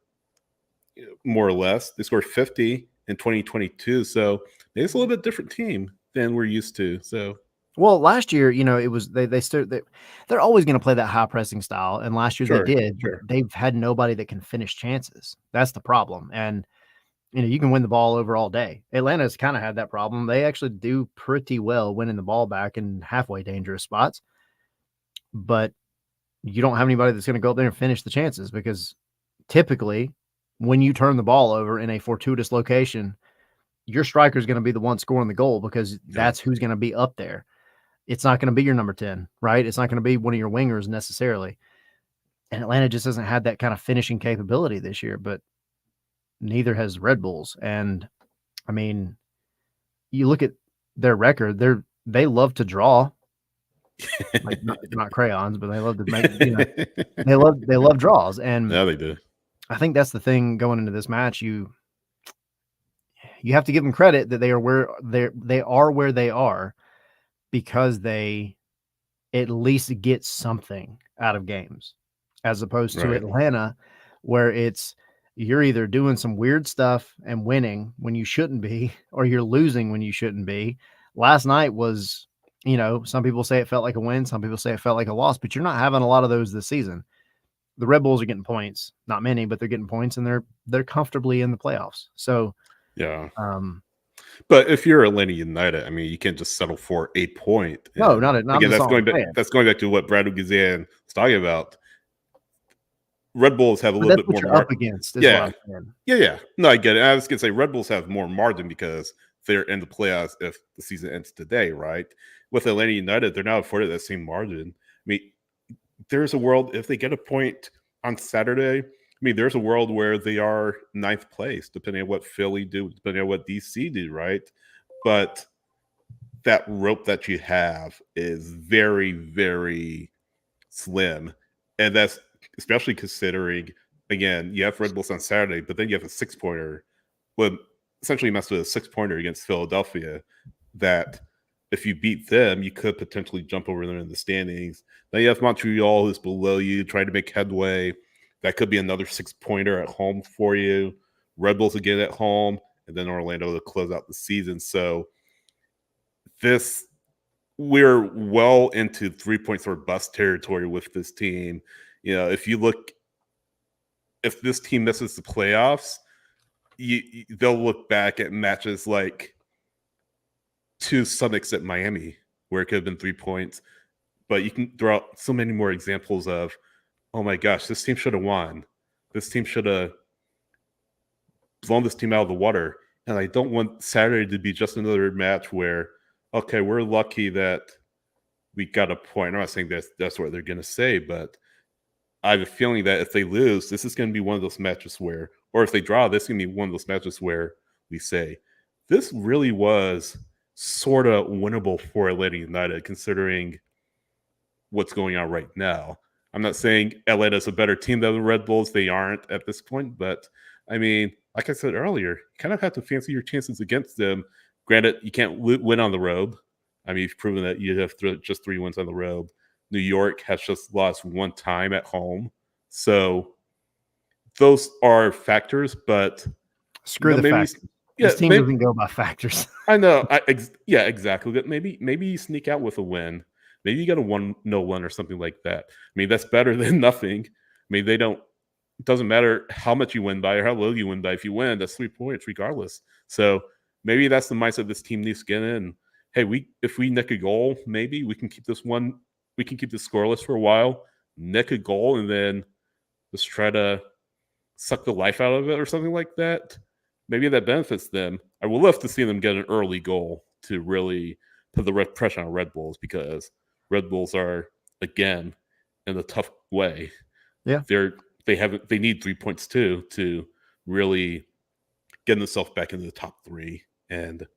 more or less. They scored 50 in 2022, so it's a little bit different team than we're used to. So, well, last year, it was they're always going to play that high pressing style, and last year they did. But they've had nobody that can finish chances. That's the problem, and you can win the ball over all day. Atlanta's kind of had that problem. They actually do pretty well winning the ball back in halfway dangerous spots, but you don't have anybody that's going to go up there and finish the chances, because typically when you turn the ball over in a fortuitous location, your striker is going to be the one scoring the goal, because that's who's going to be up there. It's not going to be your number 10, right? It's not going to be one of your wingers necessarily. And Atlanta just hasn't had that kind of finishing capability this year, but neither has Red Bulls. And I mean, you look at their record, they love to draw. Like not crayons, but they love to make, they love draws. And yeah, they do. I think that's the thing going into this match. You have to give them credit that they are where they are, because they at least get something out of games, as opposed to Atlanta, where you're either doing some weird stuff and winning when you shouldn't be, or you're losing when you shouldn't be. Last night was, some people say it felt like a win, some people say it felt like a loss, but you're not having a lot of those this season. The Red Bulls are getting points, not many, but they're getting points, and they're comfortably in the playoffs. So yeah. But if you're Atlanta United, I mean, you can't just settle for 8 point. No, not again. That's going back to what Brad Guzan was talking about. Red Bulls have a little bit more margin. Up against, yeah. No, I get it. I was gonna say Red Bulls have more margin because they're in the playoffs if the season ends today, right? With Atlanta United, they're not afforded that same margin. I mean, there's a world if they get a point on Saturday. I mean, there's a world where they are 9th place, depending on what Philly do, depending on what DC do, right? But that rope that you have is very, very slim. And that's especially considering, again, you have Red Bulls on Saturday, but then you have a 6-pointer. Well, essentially messed with a 6-pointer against Philadelphia that if you beat them, you could potentially jump over them in the standings. Then you have Montreal, who's below you, trying to make headway. That could be another 6-pointer at home for you. Red Bulls again at home, and then Orlando to close out the season. So we're well into 3 points or bust territory with this team. If this team misses the playoffs, they'll look back at matches like to some extent Miami, where it could have been 3 points. But you can throw out so many more examples of, oh my gosh, this team should have won. This team should have blown this team out of the water. And I don't want Saturday to be just another match where, okay, we're lucky that we got a point. I'm not saying that's what they're going to say, but I have a feeling that if they lose, this is going to be one of those matches where, or if they draw, this is going to be one of those matches where we say, this really was sort of winnable for Atlanta United, considering what's going on right now. I'm not saying Atlanta's a better team than the Red Bulls. They aren't at this point. But, I mean, like I said earlier, you kind of have to fancy your chances against them. Granted, you can't win on the road. I mean, you've proven that you have just 3 wins on the road. New York has just lost 1 time at home. So those are factors, but screw the factors. This team doesn't go by factors. I know. Yeah, exactly. But maybe you sneak out with a win. Maybe you got a 1-0 win or something like that. I mean, that's better than nothing. I mean, it doesn't matter how much you win by or how low you win by. If you win, that's 3 points regardless. So maybe that's the mindset this team needs to get in. Hey, if we nick a goal, maybe we can keep this scoreless for a while. nick a goal and then just try to suck the life out of it or something like that, maybe that benefits them. I would love to see them get an early goal to really put the pressure on Red Bulls, because Red Bulls are, again, in a tough way. Yeah. They need 3 points too to really get themselves back into the top 3. And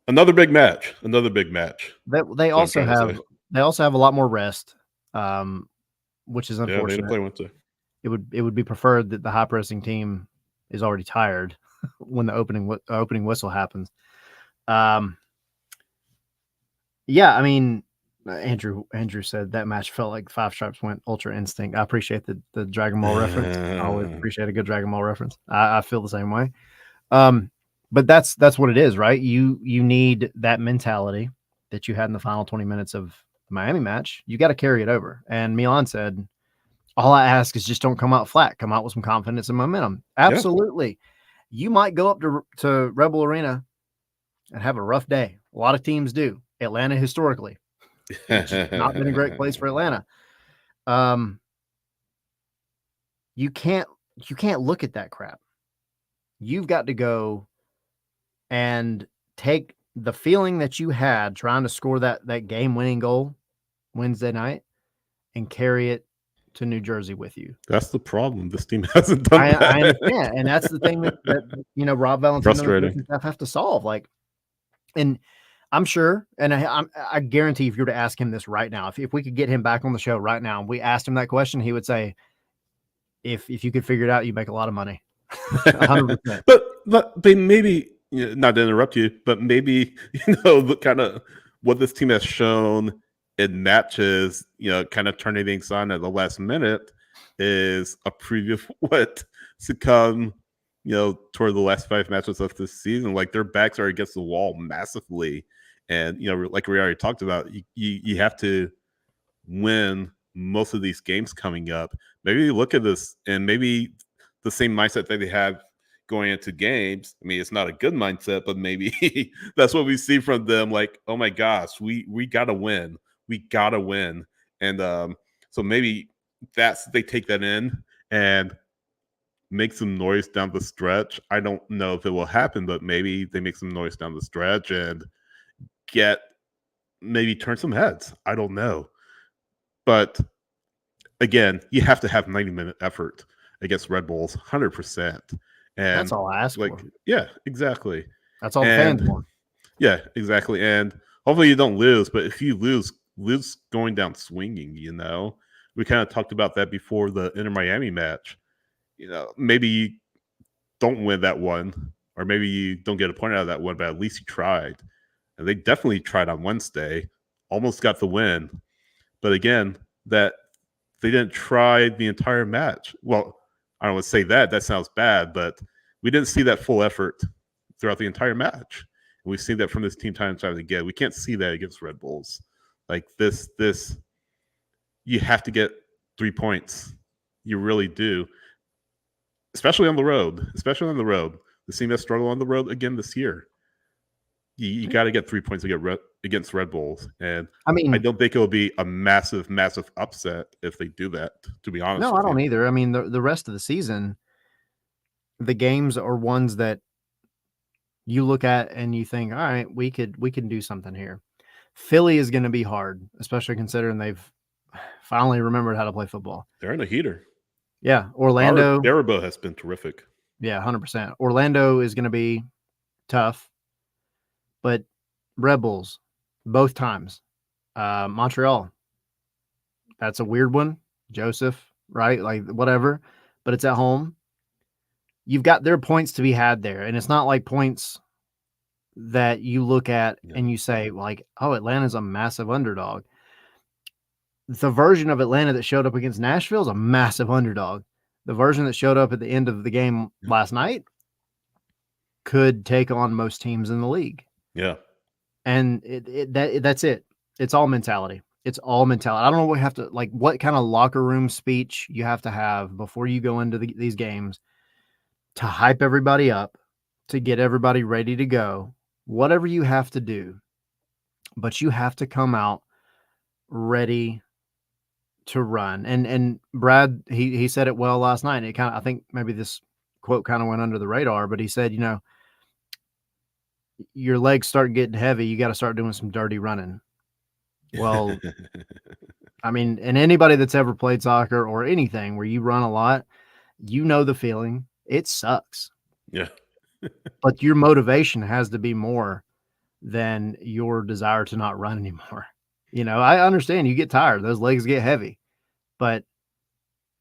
another big match. They also have a lot more rest, which is Yeah, they unfortunate. didn't play Wednesday. It would be preferred that the high pressing team is already tired when the opening whistle happens. Yeah, I mean, Andrew said that match felt like Five Stripes went Ultra Instinct. I appreciate the Dragon Ball reference. I always appreciate a good Dragon Ball reference. I feel the same way. But that's what it is, right? You need that mentality that you had in the final 20 minutes of the Miami match. You got to carry it over. And Milan said, all I ask is just don't come out flat. Come out with some confidence and momentum. Absolutely. Yeah. You might go up to Rebel Arena and have a rough day. A lot of teams do. Atlanta historically. It's not been a great place for Atlanta. You can't look at that crap. You've got to go and take the feeling that you had trying to score that game-winning goal Wednesday night and carry it to New Jersey with you. That's the problem. This team hasn't done that. I understand, and that's the thing that Rob Valentino and staff have to solve. Like, and I'm sure, and I guarantee, if you were to ask him this right now, if we could get him back on the show right now and we asked him that question, he would say, "If you could figure it out, you make a lot of money." 100%. But they maybe, not to interrupt you, but maybe the kind of what this team has shown in matches, kind of turning things on at the last minute, is a preview of what to come, toward the last 5 matches of this season. Like, their backs are against the wall massively, and like we already talked about, you have to win most of these games coming up. Maybe look at this, and maybe the same mindset that they have going into games. I mean, it's not a good mindset, but maybe that's what we see from them. Like, oh my gosh, we gotta win. We gotta win. And so maybe they take that in and make some noise down the stretch. I don't know if it will happen, but maybe they make some noise down the stretch and maybe turn some heads. I don't know. But again, you have to have 90-minute effort against Red Bulls, 100%. And that's all I ask for. Yeah, exactly. That's all the fans want. Yeah, exactly. And hopefully you don't lose, but if you lose going down swinging, we kind of talked about that before the Inter Miami match. Maybe you don't win that one, or maybe you don't get a point out of that one, but at least you tried. And they definitely tried on Wednesday, almost got the win. But again, that they didn't try the entire match. Well, I don't want to say that sounds bad, but we didn't see that full effort throughout the entire match. And we've seen that from this team time and time again. We can't see that against Red Bulls. Like this, you have to get 3 points. You really do. Especially on the road. The team has struggled on the road again this year. You got to get 3 points against Red Bulls. And I mean, I don't think it'll be a massive, massive upset if they do that, to be honest. No, I don't either. I mean, the rest of the season, the games are ones that you look at and you think, all right, we can do something here. Philly is going to be hard, especially considering they've finally remembered how to play football. They're in a heater. Yeah. Orlando. Darabo has been terrific. Yeah, 100%. Orlando is going to be tough. But Red Bulls, both times. Montreal, that's a weird one. Joseph, right? Like, whatever. But it's at home. You've got their points to be had there. And it's not like points that you look at and you say, like, oh, Atlanta's a massive underdog. The version of Atlanta that showed up against Nashville is a massive underdog. The version that showed up at the end of the game last night could take on most teams in the league. Yeah. And that's it. It's all mentality. It's all mentality. I don't know what you have to, like, what kind of locker room speech you have to have before you go into these games to hype everybody up, to get everybody ready to go, whatever you have to do. But you have to come out ready to run. And Brad, he said it well last night. It I think maybe this quote kind of went under the radar, but he said, your legs start getting heavy, you got to start doing some dirty running. Well, I mean, and anybody that's ever played soccer or anything where you run a lot, the feeling. It sucks. Yeah. But your motivation has to be more than your desire to not run anymore. I understand you get tired. Those legs get heavy, but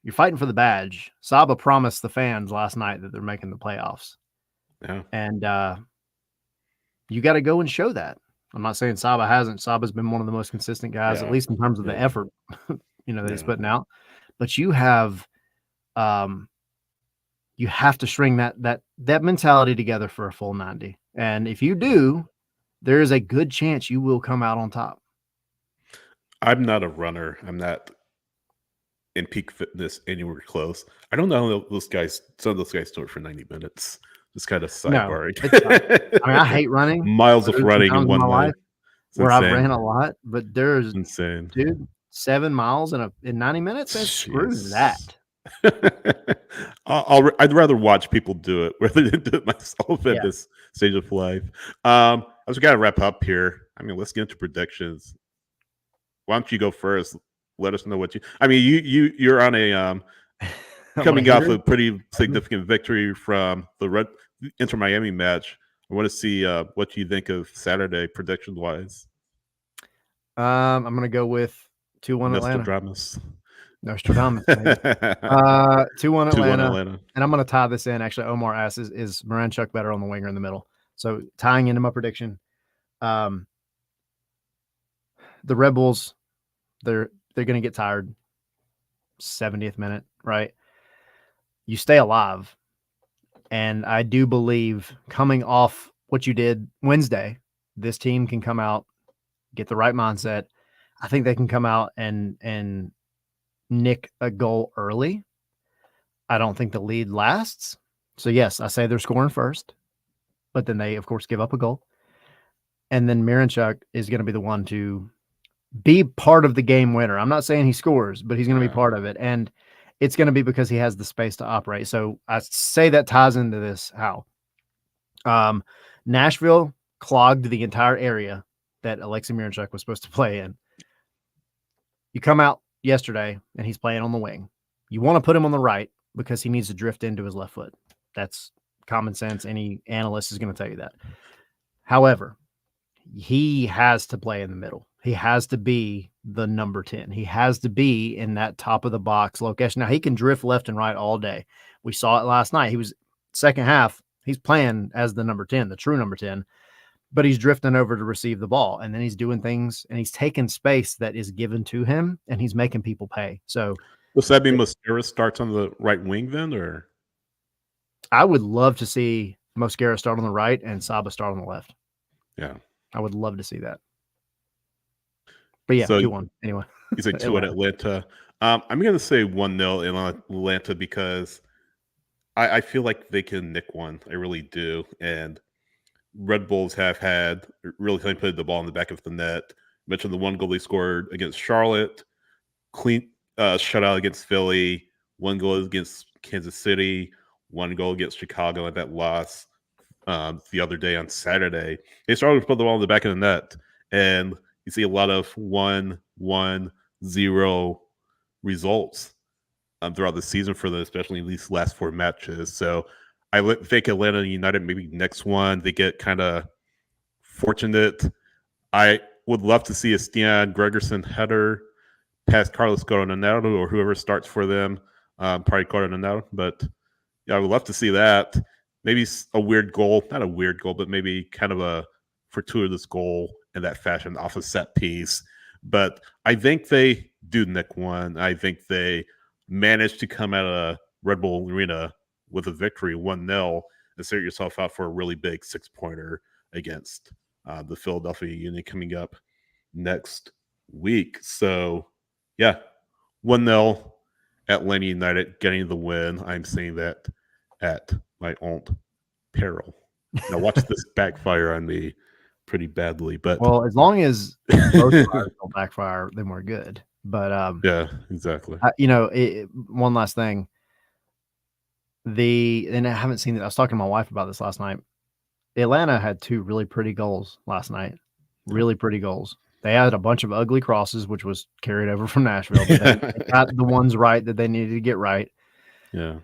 you're fighting for the badge. Saba promised the fans last night that they're making the playoffs. Yeah. And you got to go and show that. I'm not saying Saba hasn't. Saba's been one of the most consistent guys, at least in terms of the effort, that he's putting out. But you have to string that mentality together for a full 90. And if you do, there is a good chance you will come out on top. I'm not a runner. I'm not in peak fitness anywhere close. I don't know how some of those guys do it for 90 minutes. Just kind of sidebarring. No, I mean, I hate running. Miles of running in one life where insane. I've ran a lot, but there's insane. Dude, 7 miles in 90 minutes? Screw that. I'd rather watch people do it rather than do it myself at this stage of life. As we got to wrap up here, I mean, let's get into predictions. Why don't you go first? Let us know what you're on a coming off a pretty significant victory from the Inter Miami match. I want to see what you think of Saturday prediction wise. I'm going to go with 2-1 Atlanta. Nostradamus. 2-1 Atlanta. And I'm going to tie this in. Actually, Omar asks, is Miranchuk better on the wing or in the middle? So tying into my prediction, the Red Bulls, they're going to get tired 70th minute, right? You stay alive. And I do believe coming off what you did Wednesday, this team can come out, get the right mindset. I think they can come out and nick a goal early. I don't think the lead lasts. So, yes, I say they're scoring first, but then they, of course, give up a goal. And then Miranchuk is going to be the one to be part of the game winner. I'm not saying he scores, but he's going to be part of it. And it's going to be because he has the space to operate. So I say that ties into this. How? Nashville clogged the entire area that Alexei Miranchuk was supposed to play in. You come out yesterday and he's playing on the wing. You want to put him on the right because he needs to drift into his left foot. That's common sense. Any analyst is going to tell you that. However, he has to play in the middle. He has to be the number 10. He has to be in that top of the box location. Now, he can drift left and right all day. We saw it last night. He was second half. He's playing as the number 10, the true number 10, but he's drifting over to receive the ball. And then he's doing things and he's taking space that is given to him and he's making people pay. So does that mean Mosquera starts on the right wing then, or? I would love to see Mosquera start on the right and Saba start on the left. Yeah. I would love to see that. But yeah, so 2-1 anyway. You say 2 at Atlanta. I'm going to say 1-0 in Atlanta because I feel like they can nick one. I really do. And Red Bulls have had really put the ball in the back of the net. I mentioned the one goal they scored against Charlotte, clean shutout against Philly, one goal against Kansas City, one goal against Chicago at that loss the other day on Saturday. They started to put the ball in the back of the net, and you see a lot of 1-1-0 results throughout the season for them, especially in these last 4 matches. So I think Atlanta United, maybe next one, they get kind of fortunate. I would love to see a Stian Gregerson header past Carlos Coronado or whoever starts for them, probably Coronado. But yeah, I would love to see that. Maybe a weird goal, not a weird goal, but maybe kind of a fortuitous goal in that fashion off a set piece. But I think they do nick one. I think they managed to come out of Red Bull Arena with a victory, 1-0, and set yourself out for a really big 6-pointer against the Philadelphia Union coming up next week. So, yeah, 1-0 Atlanta United getting the win. I'm saying that at my own peril. Now, watch this backfire on me pretty badly. But well, as long as both fires don't backfire, then we're good. But Yeah, exactly. one last thing. And I haven't seen it. I was talking to my wife about this last night. Atlanta had 2 really pretty goals last night. Really pretty goals. They had a bunch of ugly crosses, which was carried over from Nashville, but they got the ones right that they needed to get right. Yeah.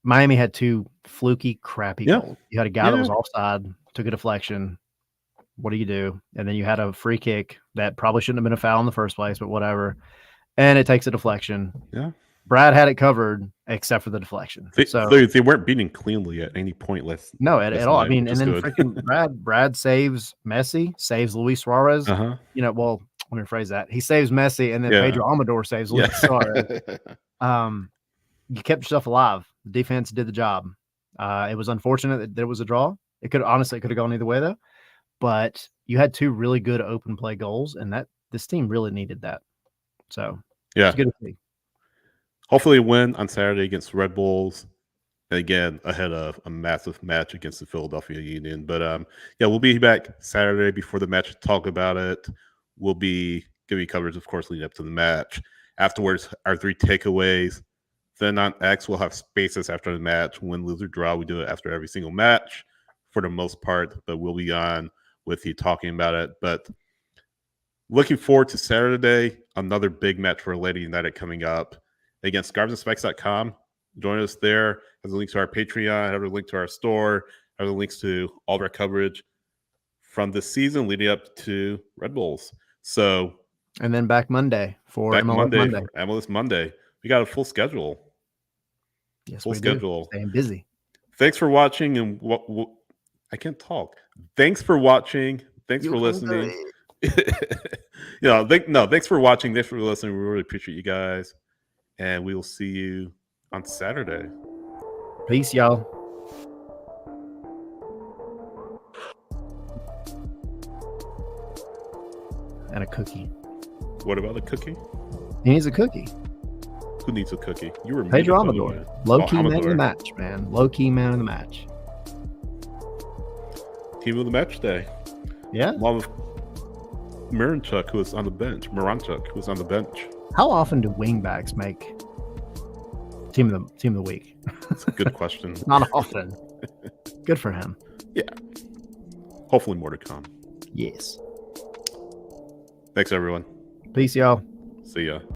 Miami had 2 fluky, crappy Yeah. goals. You had a guy that was offside, took a deflection. What do you do? And then you had a free kick that probably shouldn't have been a foul in the first place, but whatever. And it takes a deflection. Yeah. Brad had it covered except for the deflection. They weren't beating cleanly at any point last. No, at all. I mean, and then good. freaking Brad saves Messi, saves Luis Suarez. Uh-huh. Well, let me rephrase that. He saves Messi, and then Pedro Almodovar saves Luis Suarez. You kept yourself alive. The defense did the job. It was unfortunate that there was a draw. It could have gone either way though. But you had 2 really good open play goals, and this team really needed that. So it's good to see. Hopefully win on Saturday against Red Bulls. And again, ahead of a massive match against the Philadelphia Union. But we'll be back Saturday before the match to talk about it. We'll be giving coverage, of course, leading up to the match. Afterwards, our 3 takeaways. Then on X, we'll have spaces after the match. Win, lose, or draw. We do it after every single match for the most part, but we'll be on with you talking about it. But looking forward to Saturday, another big match for Lady United coming up against scarfsandspikes.com. Join us there. Has a link to our Patreon, have a link to our store, have the links to all of our coverage from this season leading up to Red Bulls. So, and then back Monday for MLS Monday. We got a full schedule. Yes, full schedule. Staying busy. Thanks for watching, and I can't talk. Thanks for watching. Thanks for listening. Thanks for watching. Thanks for listening. We really appreciate you guys, and we will see you on Saturday. Peace, y'all. And a cookie. What about a cookie? He needs a cookie. Who needs a cookie? You were Pedro Almodovar. Low-key man of the match, man. Low-key man of the match. Team of the match day. Yeah. Along with Miranchuk, who was on the bench. How often do wingbacks make team of the week? That's a good question. Not often. Good for him. Yeah. Hopefully more to come. Yes. Thanks, everyone. Peace, y'all. See ya.